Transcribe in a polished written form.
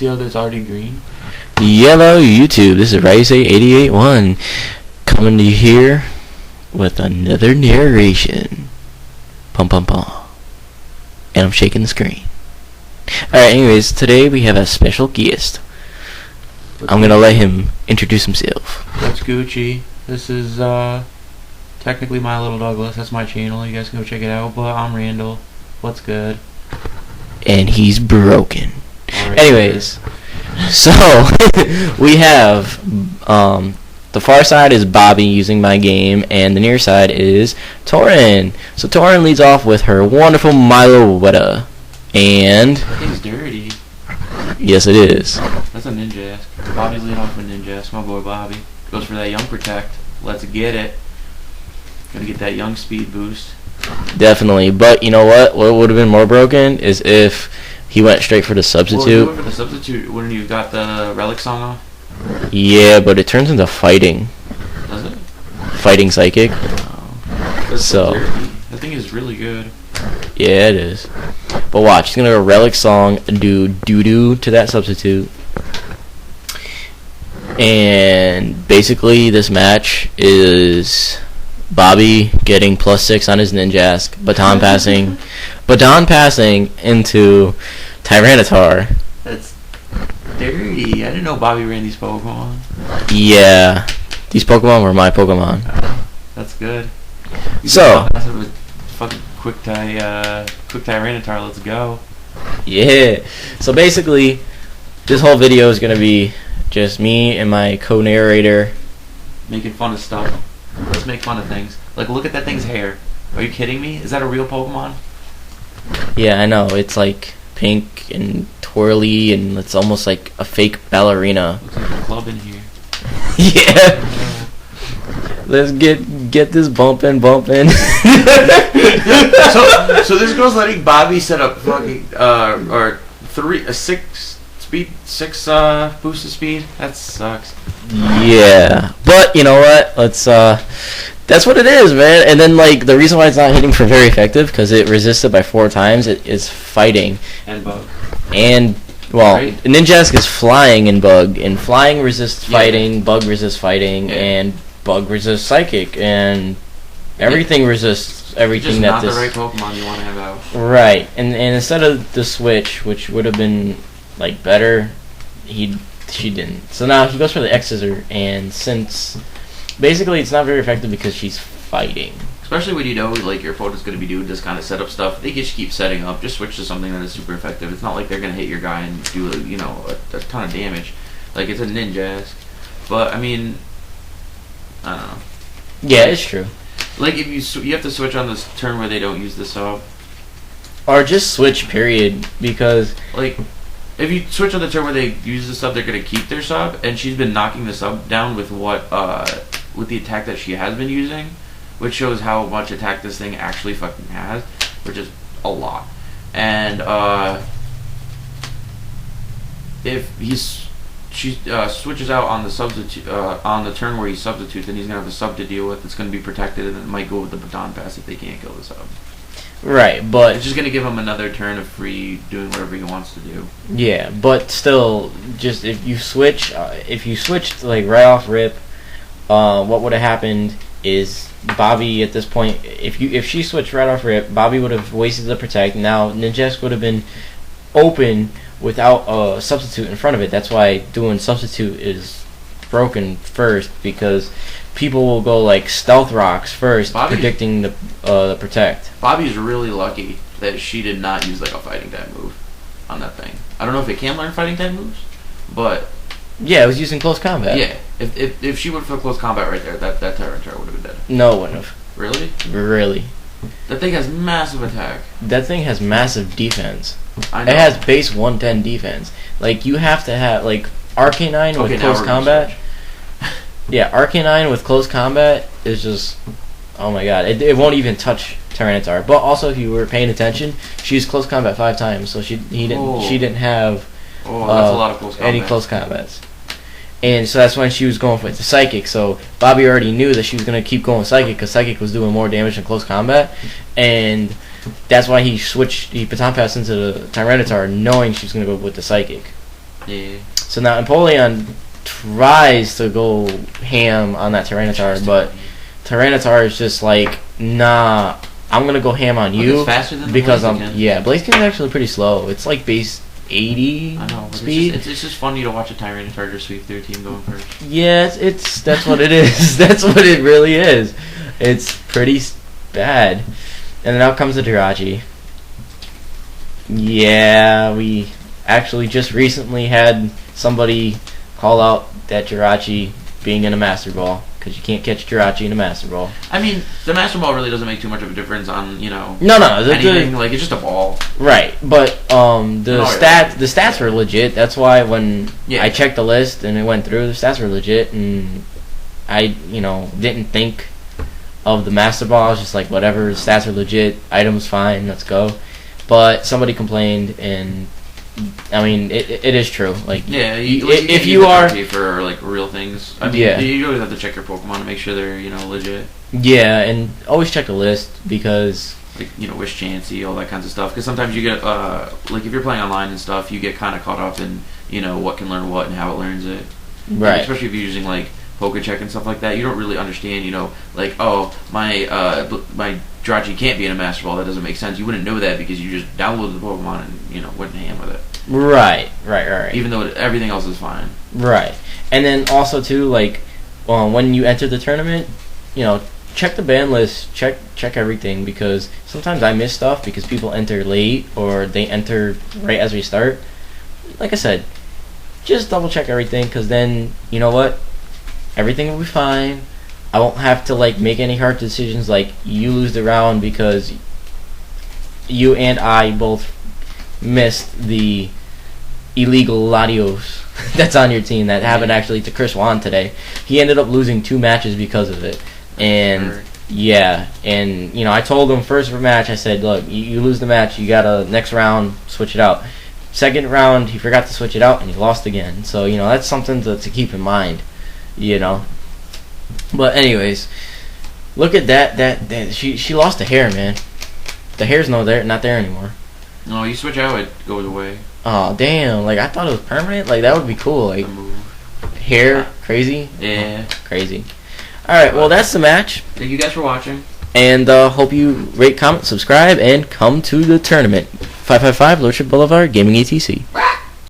see how that's already green? Yellow YouTube. This is Raise881 coming to you here with another narration. Pum pum pum. And I'm shaking the screen. Alright, anyways, today we have a special guest. I'm gonna let him introduce himself. That's Gucci. This is technically My Little Douglas. That's my channel. You guys can go check it out. But I'm Randall. What's good? And he's broken. Alright, Anyways, so we have the far side is Bobby using my game, and the near side is Torin. So Torin leads off with her wonderful Milo Weta, and That thing's dirty. yes, it is. That's a Ninjask. Bobby's leading off with Ninjask. My boy Bobby goes for that Young Protect. Let's get it. Gonna get that Young Speed boost. Definitely, but you know what? What would have been more broken is if he went straight for the Well, substitute. you went for the substitute when you got the Relic song off. Yeah, but it turns into fighting Does it? psychic. That's So- dirty. That thing is really good. Yeah, it is. But watch, he's gonna go Relic Song, do doo-doo to that substitute. And basically this match is Bobby getting +6 on his Ninjask, baton passing into Tyranitar. That's dirty. I didn't know Bobby ran these Pokemon. Yeah, these Pokemon were my Pokemon. That's good. So- With fucking quick Tyranitar. Let's go. Yeah, so basically this whole video is gonna be just me and my co-narrator. Making fun of stuff. Let's make fun of things. Like, look at that thing's hair. Are you kidding me? Is that a real Pokemon? Yeah, I know, it's like pink and twirly, and it's almost like a fake ballerina. Looks like a club in here. Yeah. Let's get this bumpin'. So this girl's letting Bobby set up fucking six boosted speed. That sucks. Yeah, but you know what? Let's that's what it is, man. And then like the reason why it's not hitting for very effective because it resisted by 4 times. It is fighting And bug. and well, Right. Ninjask is flying in bug, and flying resists Yeah. fighting, bug resists fighting, Yeah. and bug resists psychic, and everything resists everything Just that not this. the right Pokemon you want to have out. Right, and instead of the switch, which would have been like better, she didn't. So now he goes for the X Scissor, and since basically it's not very effective because she's fighting. Especially when you know like your opponent's going to be doing this kind of setup stuff. They just keep setting up. Just switch to something that is super effective. It's not like they're going to hit your guy and do a ton of damage. Like it's a Ninjask. But I mean, I don't know. Yeah, it's true. Like if you have to switch on this turn where they don't use the sub. Or just switch, period, because Like if you switch on the turn where they use the sub, they're going to keep their sub, and she's been knocking the sub down with with the attack that she has been using, which shows how much attack this thing actually fucking has, which is a lot. And if she switches out on the substitute on the turn where he substitutes, then he's gonna have a sub to deal with. It's gonna be protected, and it might go with the baton pass if they can't kill the sub. right, but It's just gonna give him another turn of free doing whatever he wants to do. yeah, but still, just if you switched like right off rip, what would have happened is Bobby at this point, if she switched right off rip, Bobby would have wasted the protect. Now Ninjask would have been open without a substitute in front of it. That's why doing substitute is broken first, because people will go like stealth rocks first, Bobby- predicting the protect. Bobby's really lucky that she did not use like a fighting type move on that thing. I don't know if it can learn fighting type moves, but Yeah, it was using close combat. yeah, if she went for close combat right there, that Tyranitar would have been dead. No, it wouldn't have. Really? Really. That thing has massive attack. That thing has massive defense. I know. It has base 110 defense. Like, you have to have, like, Arcanine with Okay, now close we're gonna combat. switch. Yeah, Arcanine with close combat is just, oh my god. It won't even touch Tyranitar. But also, if you were paying attention, she used close combat 5 times, so she didn't have Oh, that's a lot of close combat. any close combats. And so that's when she was going for the Psychic. So Bobby already knew that she was going to keep going Psychic because Psychic was doing more damage in close combat. And that's why he baton passed into the Tyranitar knowing she was going to go with the Psychic. Yeah. So now Empoleon tries to go ham on that Tyranitar, but Tyranitar is just like, nah, I'm gonna go ham on you It's faster than because Blaziken. Blaziken's actually pretty slow. It's like base 80 I know. But speed. It's just funny to watch a Tyranitar just sweep their team going first. Yeah, it's that's what it is. That's what it really is. It's pretty bad. And then out comes the Jirachi. Yeah, we actually just recently had somebody call out that Jirachi being in a Master Ball because you can't catch Jirachi in a Master Ball. I mean, the Master Ball really doesn't make too much of a difference on, No, anything. Like, it's just a ball. right. But the stats were legit. That's why when Yeah. I checked the list and it went through, the stats were legit, and I didn't think of the Master Ball. I was just like, whatever, stats are legit, items fine, let's go. But somebody complained, and I mean, it is true. Like, Yeah, if you are for like real things, I mean, Yeah. you always have to check your Pokemon to make sure they're legit. and always check the list because Like Wish Chansey, all that kinds of stuff. Because sometimes you get like if you're playing online and stuff, you get kind of caught up in what can learn what and how it learns it. right, And especially if you're using like PokeCheck and stuff like that, you don't really understand. Like my Jirachi can't be in a Master Ball. That doesn't make sense. You wouldn't know that because you just downloaded the Pokemon and went ham with it. right. Even though everything else is fine. Right. And then also too, like, when you enter the tournament, check the ban list, check everything, because sometimes I miss stuff because people enter late or they enter right as we start. Like I said, just double check everything, because then you know what, everything will be fine. I won't have to like make any hard decisions like you lose the round because you and I both missed the illegal Latios that's on your team. That happened actually to Chris Wan today. He ended up losing 2 matches because of it. And I told him first match, I said, look, you lose the match, you gotta next round switch it out. Second round he forgot to switch it out and he lost again. So that's something to keep in mind. But anyways, look at that she lost the hair, man. The hair's not there anymore. No, you switch out, it goes away. Oh damn! Like I thought it was permanent. Like that would be cool. Like The move. hair, crazy. Yeah. Crazy. All right. Well, that's the match. Thank you guys for watching. And hope you rate, comment, subscribe, and come to the tournament. 555 Lordship Boulevard, Gaming ETC.